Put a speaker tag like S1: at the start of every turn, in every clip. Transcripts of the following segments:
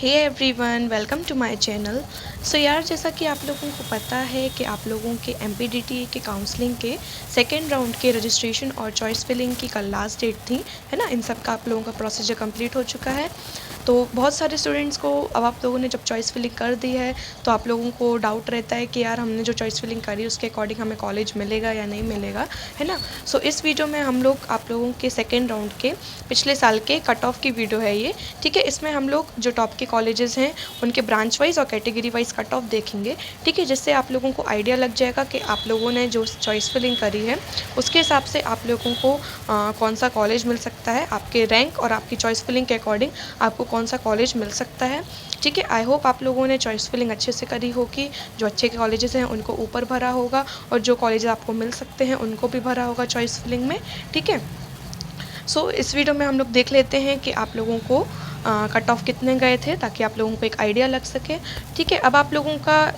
S1: Hey everyone, welcome to my channel. So यार, जैसा कि आप लोगों को पता है कि आप लोगों के एमपीडीटी के काउंसलिंग के सेकेंड राउंड के रजिस्ट्रेशन और चॉइस फिलिंग की कल लास्ट डेट थी, है ना। इन सब का आप लोगों का प्रोसीजर कंप्लीट हो चुका है। तो बहुत सारे स्टूडेंट्स को अब आप लोगों ने जब चॉइस फिलिंग कर दी है तो आप लोगों को डाउट रहता है कि यार हमने जो चॉइस फिलिंग करी उसके अकॉर्डिंग हमें कॉलेज मिलेगा या नहीं मिलेगा, है ना। सो इस वीडियो में हम लोग आप लोगों के सेकेंड राउंड के पिछले साल के कट ऑफ की वीडियो है ये, ठीक है। इसमें हम लोग जो टॉप के कॉलेजेस हैं उनके ब्रांच वाइज और कैटेगरी वाइज कट ऑफ देखेंगे, ठीक है। जिससे आप लोगों को आइडिया लग जाएगा कि आप लोगों ने जो चॉइस फिलिंग करी है उसके हिसाब से आप लोगों को कौन सा कॉलेज मिल सकता है, आपके रैंक और आपकी चॉइस फिलिंग के अकॉर्डिंग आपको कौन सा कॉलेज मिल सकता है, ठीक है। आई होप आप लोगों ने चॉइस फिलिंग अच्छे से करी होगी। जो अच्छे के कॉलेजेस हैं उनको ऊपर भरा होगा और जो कॉलेज आपको मिल सकते हैं उनको भी भरा होगा चॉइस फिलिंग में, ठीक है। सो इस वीडियो में हम लोग देख लेते हैं कि आप लोगों को कट ऑफ कितने गए थे, ताकि आप लोगों को एक आइडिया लग सके, ठीक है। अब आप लोगों का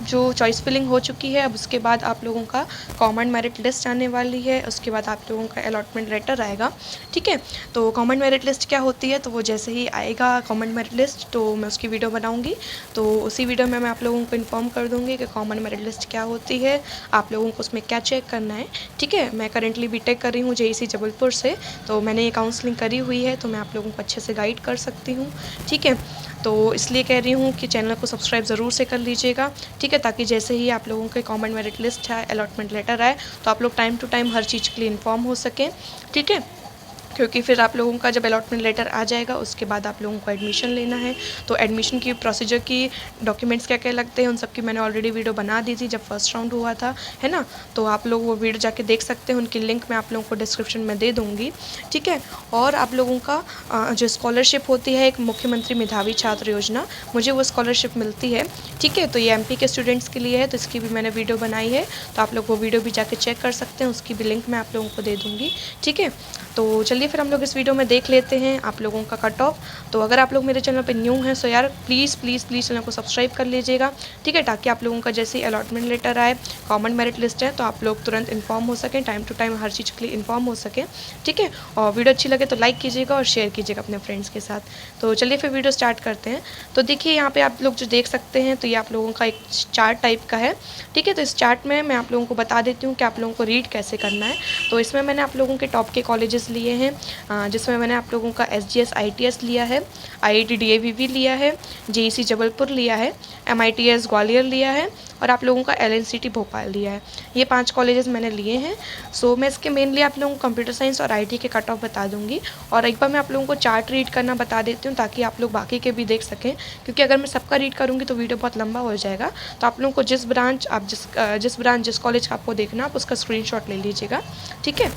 S1: जो चॉइस फिलिंग हो चुकी है, अब उसके बाद आप लोगों का कॉमन मेरिट लिस्ट आने वाली है, उसके बाद आप लोगों का अलॉटमेंट लेटर आएगा, ठीक है। तो कॉमन मेरिट लिस्ट क्या होती है, तो वो जैसे ही आएगा कॉमन मेरिट लिस्ट तो मैं उसकी वीडियो बनाऊंगी। तो उसी वीडियो में मैं आप लोगों को इन्फॉर्म कर दूंगी कि कॉमन मेरिट लिस्ट क्या होती है, आप लोगों को उसमें क्या चेक करना है, ठीक है। मैं करेंटली बीटेक कर रही हूँ जेईसी जबलपुर से, तो मैंने ये काउंसलिंग करी हुई है, तो मैं आप लोगों को अच्छे से गाइड कर सकती हूँ, ठीक है। तो इसलिए कह रही हूँ कि चैनल को सब्सक्राइब ज़रूर से कर लीजिएगा, ठीक है, ताकि जैसे ही आप लोगों के कॉमन मेरिट लिस्ट आए, अलॉटमेंट लेटर आए, तो आप लोग टाइम टू टाइम हर चीज़ के लिए इन्फॉर्म हो सकें, ठीक है। क्योंकि फिर आप लोगों का जब अलॉटमेंट लेटर आ जाएगा उसके बाद आप लोगों को एडमिशन लेना है, तो एडमिशन की प्रोसीजर की डॉक्यूमेंट्स क्या क्या लगते हैं उन सब की मैंने ऑलरेडी वीडियो बना दी थी जब फर्स्ट राउंड हुआ था, है ना। तो आप लोग वो वीडियो जाके देख सकते हैं, उनकी लिंक मैं आप लोगों को डिस्क्रिप्शन में दे दूँगी, ठीक है। और आप लोगों का जो स्कॉलरशिप होती है, एक मुख्यमंत्री मेधावी छात्र योजना, मुझे वो स्कॉलरशिप मिलती है, ठीक है। तो ये एमपी के स्टूडेंट्स के लिए है, तो इसकी भी मैंने वीडियो बनाई है, तो आप लोग वो वीडियो भी जाके चेक कर सकते हैं, उसकी भी लिंक मैं आप लोगों को दे दूँगी, ठीक है। तो चलिए फिर हम लोग इस वीडियो में देख लेते हैं आप लोगों का कट ऑफ। तो अगर आप लोग मेरे चैनल पे न्यू हैं सो यार प्लीज़ प्लीज़ प्लीज़ चैनल को सब्सक्राइब कर लीजिएगा, ठीक है, ताकि आप लोगों का जैसे ही अलॉटमेंट लेटर आए, कॉमन मेरिट लिस्ट है, तो आप लोग तुरंत इन्फॉर्म हो सकें, टाइम टू टाइम हर चीज़ के लिए इन्फॉर्म हो सकें, ठीक है। और वीडियो अच्छी लगे तो लाइक कीजिएगा और शेयर कीजिएगा अपने फ्रेंड्स के साथ। तो चलिए फिर वीडियो स्टार्ट करते हैं। तो देखिए यहाँ पर आप लोग जो देख सकते हैं, तो ये आप लोगों का एक चार्ट टाइप का है, ठीक है। तो इस चार्ट में मैं आप लोगों को बता देती हूँ कि आप लोगों को रीड कैसे करना है। तो इसमें मैंने आप लोगों के टॉप के कॉलेजेस लिए हैं, जिसमें मैंने आप लोगों का एसजीएस आईटीएस लिया है, आईआईटी डीएवीवी लिया है, जेईसी जबलपुर लिया है, एमआईटीएस ग्वालियर लिया है और आप लोगों का एलएनसीटी भोपाल लिया है। ये 5 कॉलेजेस मैंने लिए हैं। सो मैं इसके मेनली आप लोगों को कंप्यूटर साइंस और आईटी के कट ऑफ बता दूंगी, और एक बार मैं आप लोगों को चार्ट रीड करना बता देती हूँ ताकि आप लोग बाकी के भी देख सकें, क्योंकि अगर मैं सबका रीड करूँगी तो वीडियो बहुत लंबा हो जाएगा। तो आप लोगों को जिस ब्रांच जिस कॉलेज का आपको देखना आप उसका स्क्रीनशॉट ले लीजिएगा, ठीक है।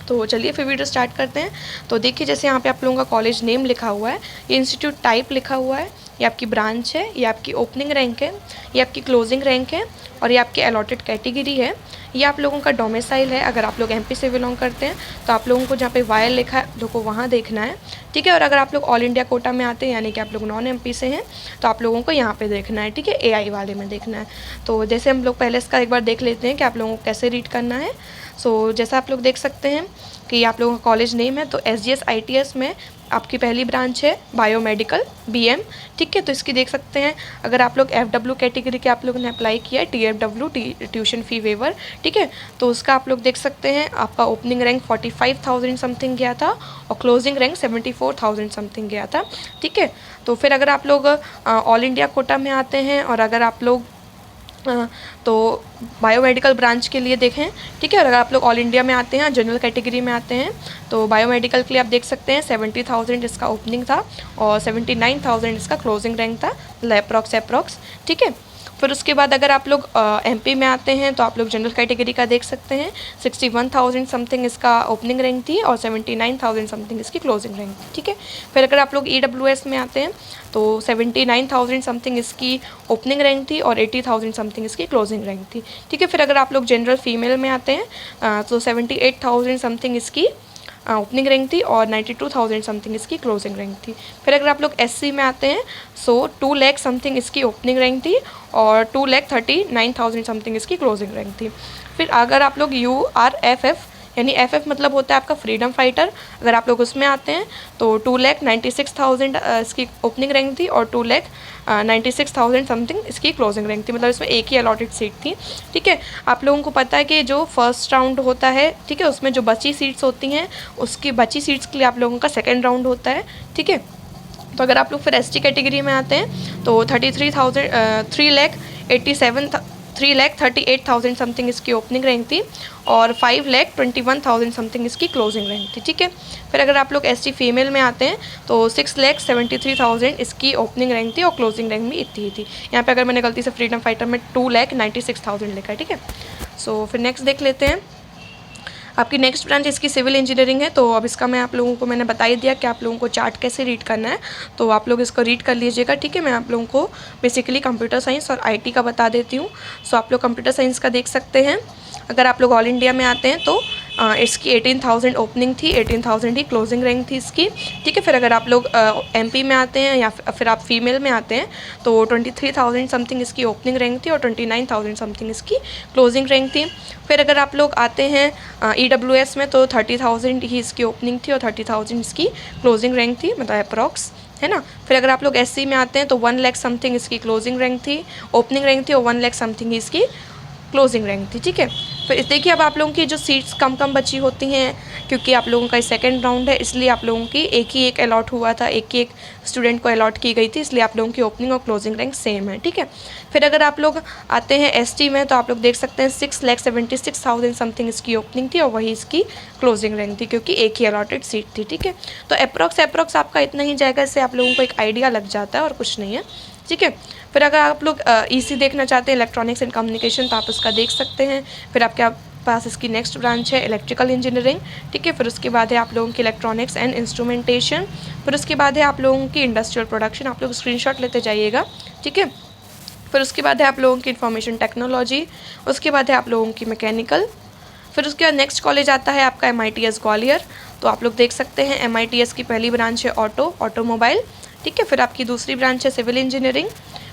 S1: तो चलिए फिर वीडियो स्टार्ट करते हैं। तो देखिए जैसे यहाँ पे आप लोगों का कॉलेज नेम लिखा हुआ है, ये इंस्टीट्यूट टाइप लिखा हुआ है, ये आपकी ब्रांच है, ये आपकी ओपनिंग रैंक है, ये आपकी क्लोजिंग रैंक है और ये आपकी अलॉटेड कैटेगरी है, ये आप लोगों का डोमिसाइल है। अगर आप लोग एमपी से बिलोंग करते हैं तो आप लोगों को जहाँ पे वायल लिखा है लोगों को वहाँ देखना है, ठीक है। और अगर आप लोग ऑल इंडिया कोटा में आते हैं यानी कि आप लोग नॉन एमपी से हैं तो आप लोगों को यहाँ पे देखना है, ठीक है, एआई वाले में देखना है। तो जैसे हम लोग पहले इसका एक बार देख लेते हैं कि आप लोगों को कैसे रीड करना है। सो जैसा आप लोग देख सकते हैं कि आप लोगों का कॉलेज नेम है, तो एसजीएस आईटीएस में आपकी पहली ब्रांच है बायोमेडिकल बीएम, ठीक है। तो इसकी देख सकते हैं अगर आप लोग एफडब्ल्यू कैटेगरी के आप लोगों ने अप्लाई किया है, टीएफडब्ल्यू ट्यूशन फ़ी वेवर, ठीक है, तो उसका आप लोग देख सकते हैं आपका ओपनिंग रैंक 45,000 समथिंग गया था और क्लोजिंग रैंक 74,000 समथिंग गया था, ठीक है। तो फिर अगर आप लोग ऑल इंडिया कोटा में आते हैं और अगर आप लोग तो बायोमेडिकल ब्रांच के लिए देखें, ठीक है। और अगर आप लोग ऑल इंडिया में आते हैं, जनरल कैटेगरी में आते हैं, तो बायोमेडिकल के लिए आप देख सकते हैं 70,000 इसका ओपनिंग था और 79,000 इसका क्लोजिंग रैंक था, अप्रॉक्स, ठीक है। फिर उसके बाद अगर आप लोग एमपी में आते हैं तो आप लोग जनरल कैटेगरी का देख सकते हैं 61,000 समथिंग इसका ओपनिंग रैंक थी और 79,000 समथिंग इसकी क्लोजिंग रैंक थी, ठीक है। फिर अगर आप लोग ईडब्ल्यूएस में आते हैं तो 79,000 समथिंग इसकी ओपनिंग रैंक थी और 80,000 समथिंग इसकी क्लोजिंग रैंक थी, ठीक है। फिर अगर आप लोग जनरल फीमेल में आते हैं तो 78,000 समथिंग इसकी ओपनिंग रैंक थी और 92,000 समथिंग इसकी क्लोजिंग रैंक थी। फिर अगर आप लोग एससी में आते हैं सो 2 लाख समथिंग इसकी ओपनिंग रैंक थी और 2,39,000 समथिंग इसकी क्लोजिंग रैंक थी। फिर अगर आप लोग यूआरएफएफ यानी FF मतलब होता है आपका फ्रीडम फाइटर। अगर आप लोग उसमें आते हैं तो 2,96,000 इसकी ओपनिंग रैंक थी और 2,96,000 समथिंग इसकी क्लोजिंग रैंक थी, मतलब इसमें एक ही अलॉटेड सीट थी। ठीक है, आप लोगों को पता है कि जो फर्स्ट राउंड होता है, ठीक है, उसमें जो बची सीट्स होती हैं उसकी बची सीट्स के लिए आप लोगों का सेकेंड राउंड होता है। ठीक है, तो अगर आप लोग फिर ST कैटेगरी में आते हैं तो 3,38,000 समथिंग इसकी ओपनिंग रैंक थी और 5,21,000 समथिंग इसकी क्लोजिंग रैंक थी। ठीक है, फिर अगर आप लोग ST फीमेल में आते हैं तो 6,73,000 इसकी ओपनिंग रैंक थी और क्लोजिंग रैंक भी इतनी ही थी। यहाँ पे अगर मैंने गलती से फ्रीडम फाइटर में 2,96,000 लिखा है। ठीक है, सो फिर नेक्स्ट देख लेते हैं। आपकी नेक्स्ट ब्रांच इसकी सिविल इंजीनियरिंग है। तो अब इसका मैं आप लोगों को मैंने बता ही दिया कि आप लोगों को चार्ट कैसे रीड करना है, तो आप लोग इसको रीड कर लीजिएगा। ठीक है, मैं आप लोगों को बेसिकली कंप्यूटर साइंस और IT का बता देती हूँ। सो आप लोग कंप्यूटर साइंस का देख सकते हैं। अगर आप लोग ऑल इंडिया में आते हैं तो इसकी 18,000 ओपनिंग थी, 18,000 ही क्लोजिंग रैंक थी इसकी। ठीक है, फिर अगर आप लोग MP में आते हैं या फिर आप फीमेल में आते हैं तो 23,000 समथिंग इसकी ओपनिंग रैंक थी और 29,000 समथिंग इसकी क्लोजिंग रैंक थी। फिर अगर आप लोग आते हैं EWS में तो 30,000 ही इसकी ओपनिंग थी और 30,000 इसकी क्लोजिंग रैंक थी, मतलब अप्रॉक्स, है ना। फिर अगर आप लोग SC में आते हैं तो 1 लाख समथिंग इसकी क्लोजिंग रैंक थी, ओपनिंग रैंक थी, और 1 लाख समथिंग इसकी क्लोजिंग रैंक थी। ठीक है, फिर देखिए अब आप लोगों की जो सीट्स कम बची होती हैं, क्योंकि आप लोगों का सेकंड राउंड है, इसलिए आप लोगों की एक अलॉट हुआ था, एक स्टूडेंट को अलॉट की गई थी, इसलिए आप लोगों की ओपनिंग और क्लोजिंग रैंक सेम है। ठीक है, फिर अगर आप लोग आते हैं ST में तो आप लोग देख सकते हैं 6,76,000 समथिंग इसकी ओपनिंग थी और वही इसकी क्लोजिंग रैंक थी, क्योंकि एक ही अलॉटेड सीट थी। ठीक है, तो अप्रॉक्स आपका इतना ही जाएगा, इससे आप लोगों को एक आइडिया लग जाता है और कुछ नहीं है। ठीक है, फिर अगर आप लोग EC देखना चाहते हैं, इलेक्ट्रॉनिक्स एंड कम्युनिकेशन, तो आप उसका देख सकते हैं। फिर आपके पास इसकी नेक्स्ट ब्रांच है इलेक्ट्रिकल इंजीनियरिंग। ठीक है, फिर उसके बाद है आप लोगों की इलेक्ट्रॉनिक्स एंड इंस्ट्रूमेंटेशन। फिर उसके बाद है आप लोगों की इंडस्ट्रियल प्रोडक्शन, आप लोग स्क्रीनशॉट लेते जाइएगा। ठीक है, फिर उसके बाद है आप लोगों की इंफॉर्मेशन टेक्नोलॉजी। उसके बाद है आप लोगों की मैकेनिकल। फिर उसके बाद नेक्स्ट कॉलेज आता है आपका MITS ग्वालियर। तो आप लोग देख सकते हैं MITS की पहली ब्रांच है ऑटोमोबाइल। ठीक है, फिर आपकी दूसरी ब्रांच है सिविल इंजीनियरिंग।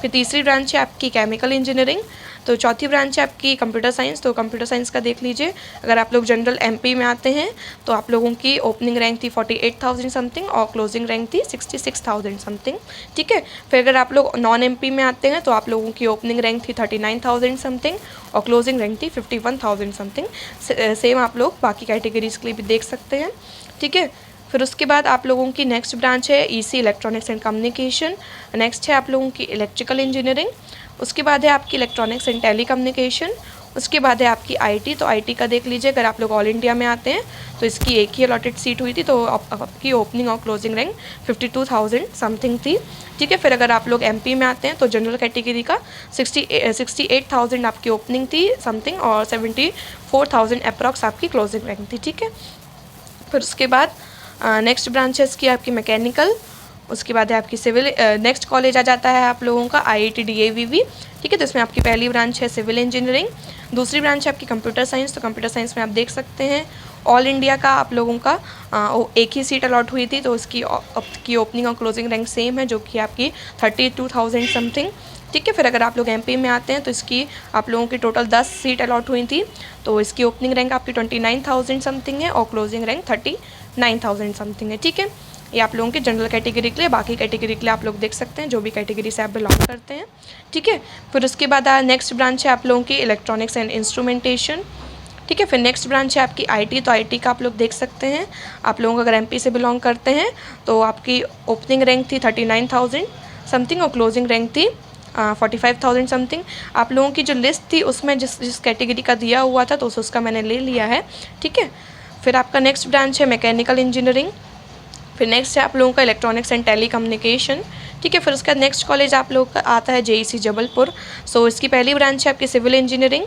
S1: फिर तीसरी ब्रांच है आपकी केमिकल इंजीनियरिंग। तो चौथी ब्रांच है आपकी कंप्यूटर साइंस। तो कंप्यूटर साइंस का देख लीजिए। अगर आप लोग जनरल MP में आते हैं तो आप लोगों की ओपनिंग रैंक थी 48,000 समथिंग और क्लोजिंग रैंक थी 66,000 समथिंग। ठीक है, फिर अगर आप लोग नॉन MP में आते हैं तो आप लोगों की ओपनिंग रैंक थी 39,000 समथिंग और क्लोजिंग रैंक थी 51,000 समथिंग। सेम आप लोग बाकी कैटेगरीज के लिए भी देख सकते हैं। ठीक है, फिर उसके बाद आप लोगों की नेक्स्ट ब्रांच है EC electronics and communication. Next है आप लोगों की इलेक्ट्रिकल इंजीनियरिंग। उसके बाद है आपकी इलेक्ट्रॉनिक्स एंड टेली कम्युनिकेशन। उसके बाद है आपकी IT। तो IT का देख लीजिए, अगर आप लोग ऑल इंडिया में आते हैं तो इसकी एक ही अलॉटेड सीट हुई थी, तो आपकी ओपनिंग और क्लोजिंग रैंक 52,000 समथिंग थी। ठीक है, फिर अगर आप लोग MP में आते हैं तो जनरल कैटेगरी का 68,000 आपकी ओपनिंग थी समथिंग और 74,000 अप्रॉक्स आपकी क्लोजिंग रैंक थी। ठीक है, फिर उसके बाद नेक्स्ट ब्रांच है इसकी आपकी मैकेनिकल। उसके बाद है आपकी सिविल। नेक्स्ट कॉलेज आ जाता है आप लोगों का IIT DAVV। ठीक है, तो इसमें आपकी पहली ब्रांच है सिविल इंजीनियरिंग। दूसरी ब्रांच है आपकी कंप्यूटर साइंस। तो कंप्यूटर साइंस में आप देख सकते हैं ऑल इंडिया का आप लोगों का एक ही सीट अलॉट हुई थी, तो उसकी ओपनिंग और क्लोजिंग रैंक सेम है, जो कि आपकी 32,000 समथिंग। ठीक है, फिर अगर आप लोग MP में आते हैं तो इसकी आप लोगों की टोटल 10 सीट अलॉट हुई थी, तो इसकी ओपनिंग रैंक आपकी 29,000 समथिंग है और क्लोजिंग रैंक 39,000 समथिंग है। ठीक है, ये आप लोगों की जनरल कैटेगरी के लिए। बाकी कैटेगरी के लिए आप लोग देख सकते हैं जो भी कैटेगरी से आप बिलोंग करते हैं। ठीक है, फिर उसके बाद नेक्स्ट ब्रांच है आप लोगों की इलेक्ट्रॉनिक्स एंड इंस्ट्रूमेंटेशन। ठीक है, फिर नेक्स्ट ब्रांच है आपकी IT। तो IT का आप लोग देख सकते हैं, आप लोगों को अगर MP से बिलोंग करते हैं तो आपकी ओपनिंग रैंक थी 39,000 समथिंग और क्लोजिंग रैंक थी 45,000 समथिंग। आप लोगों की जो लिस्ट थी उसमें जिस कैटेगरी का दिया हुआ था तो उसका मैंने ले लिया है। ठीक है, फिर आपका नेक्स्ट ब्रांच है मैकेनिकल इंजीनियरिंग। फिर नेक्स्ट है आप लोगों का इलेक्ट्रॉनिक्स एंड टेली कम्युनिकेशन। ठीक है, फिर उसका नेक्स्ट कॉलेज आप लोगों का आता है JEC जबलपुर। सो इसकी पहली ब्रांच है आपकी सिविल इंजीनियरिंग।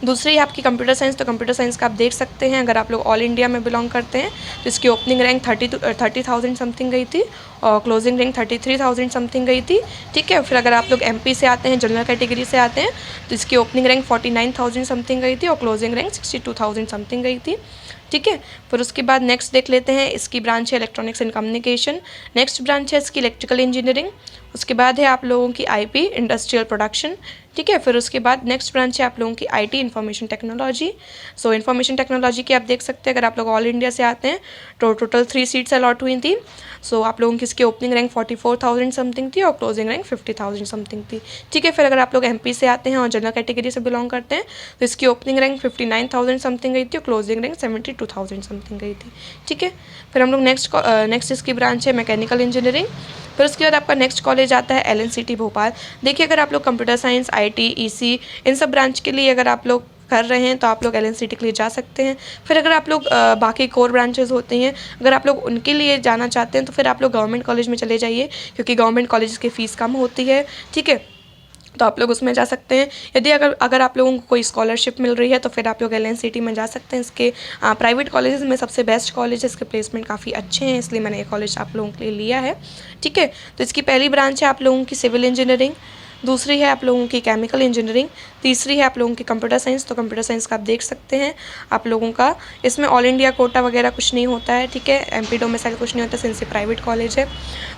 S1: दूसरी है आपकी कंप्यूटर साइंस। तो कंप्यूटर साइंस का आप देख सकते हैं, अगर आप लोग ऑल इंडिया में बिलोंग करते हैं तो इसकी ओपनिंग रैंक 30,000 समथिंग गई थी और क्लोजिंग रैंक 33,000 समथिंग गई थी, ठीक है। फिर अगर आप लोग एमपी से आते हैं, जनरल कैटेगरी से आते हैं, तो इसकी ओपनिंग रैंक 49,000 समथिंग गई थी और क्लोजिंग रैंक 62,000 समथिंग गई थी, ठीक है। फिर उसके बाद नेक्स्ट देख लेते हैं, इसकी ब्रांच है electronics and communication. Next branch है इसकी इलेक्ट्रिकल इंजीनियरिंग। उसके बाद है आप लोगों की आईपी इंडस्ट्रियल प्रोडक्शन, ठीक है। फिर उसके बाद नेक्स्ट ब्रांच है आप लोगों की IT information technology. So information technology की आप देख सकते हैं, अगर आप लोग ऑल इंडिया से आते हैं तो टोटल 3 सीट्स अलॉट हुई थी। सो आप लोगों की इसकी ओपनिंग रैंक 44,000 समथिंग थी और क्लोजिंग रैंक 50,000 समथिंग थी, ठीक है। फिर अगर आप लोग एमपी से आते हैं और जनरल कैटेगरी से बिलोंग करते हैं तो इसकी ओपनिंग रैंक 59,000 समथिंग गई थी और क्लोजिंग रैंक 72,000 समथिंग गई थी, ठीक है। फिर हम लोग नेक्स्ट इसकी ब्रांच है मैकेनिकल इंजीनियरिंग। फिर उसके बाद आपका नेक्स्ट कॉलेज आता है LNCT भोपाल। देखिए, अगर आप लोग कंप्यूटर साइंस, IT, EC इन सब ब्रांच के लिए अगर आप लोग कर रहे हैं तो आप लोग LNCT के लिए जा सकते हैं। फिर अगर आप लोग बाकी कोर ब्रांचेस होती हैं, अगर आप लोग उनके लिए जाना चाहते हैं तो फिर आप लोग गवर्नमेंट कॉलेज में चले जाइए, क्योंकि गवर्नमेंट कॉलेज की फ़ीस कम होती है, ठीक है। तो आप लोग उसमें जा सकते हैं। यदि अगर आप लोगों को कोई स्कॉलरशिप मिल रही है तो फिर आप लोग LNCT में जा सकते हैं। इसके प्राइवेट कॉलेजेस में सबसे बेस्ट कॉलेज है, इसके प्लेसमेंट काफ़ी अच्छे हैं, इसलिए मैंने ये कॉलेज आप लोगों के लिए लिया है, ठीक है। तो इसकी पहली ब्रांच है आप लोगों की सिविल इंजीनियरिंग, दूसरी है आप लोगों की केमिकल इंजीनियरिंग, तीसरी है आप लोगों की कंप्यूटर साइंस। तो कंप्यूटर साइंस का आप देख सकते हैं आप लोगों का इसमें ऑल इंडिया कोटा वगैरह कुछ नहीं होता है, ठीक है। MP डोमिसाइल कुछ नहीं होता, सिंस ये प्राइवेट कॉलेज है।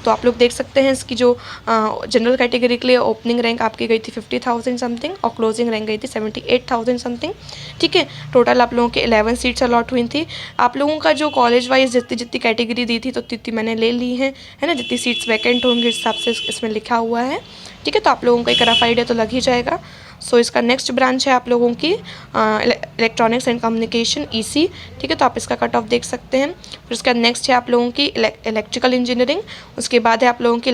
S1: तो आप लोग देख सकते हैं इसकी जो जनरल कैटेगरी के लिए ओपनिंग रैंक आपकी गई थी 50,000 समथिंग और क्लोजिंग रैंक गई थी 78,000 समथिंग, ठीक है। टोटल आप लोगों के 11 सीट्स अलॉट हुई थी। आप लोगों का जो कॉलेज वाइज जितनी जितनी कैटेगरी दी थी तो उतनी मैंने ले ली है ना। जितनी सीट्स वैकेंट होंगी उस हिसाब से इसमें लिखा हुआ है, ठीक है। तो आप लोगों को एक रफ आइडिया तो लग ही जाएगा। सो इसका नेक्स्ट ब्रांच है आप लोगों की इलेक्ट्रॉनिक्स एंड कम्युनिकेशन EC, ठीक है। तो आप इसका कट ऑफ देख सकते हैं। फिर उसके बाद नेक्स्ट है आप लोगों की इलेक्ट्रिकल इंजीनियरिंग। उसके बाद है आप लोगों की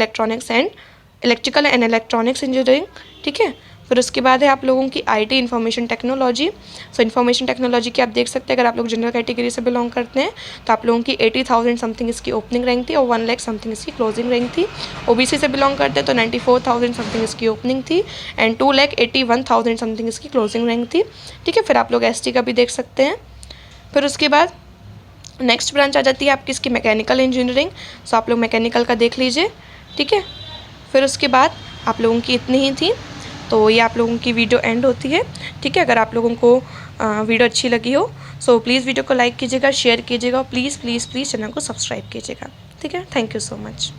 S1: इलेक्ट्रिकल एंड इलेक्ट्रॉनिक्स इंजीनियरिंग, ठीक है। फिर उसके बाद है आप लोगों की IT information technology. So information technology की आप देख सकते हैं, अगर आप लोग जनरल कैटेगरी से बिलोंग करते हैं तो आप लोगों की 80,000 समथिंग इसकी ओपनिंग रैंक थी और 1 लाख समथिंग इसकी क्लोजिंग रैंक थी। OBC से बिलोंग करते हैं तो 94,000 समथिंग इसकी ओपनिंग थी एंड 2,81,000 समथिंग इसकी क्लोजिंग रैंक थी, ठीक है। फिर आप लोग ST का भी देख सकते हैं। फिर उसके बाद नेक्स्ट ब्रांच आ जाती है आपकी इसकी मैकेनिकल इंजीनियरिंग। सो आप लोग मैकेनिकल का देख लीजिए, ठीक है। फिर उसके बाद आप लोगों की इतनी ही थी, तो ये आप लोगों की वीडियो एंड होती है, ठीक है। अगर आप लोगों को वीडियो अच्छी लगी हो सो प्लीज़ वीडियो को लाइक कीजिएगा, शेयर कीजिएगा और प्लीज़ प्लीज़ प्लीज़ चैनल को सब्सक्राइब कीजिएगा, ठीक है। Thank you so much.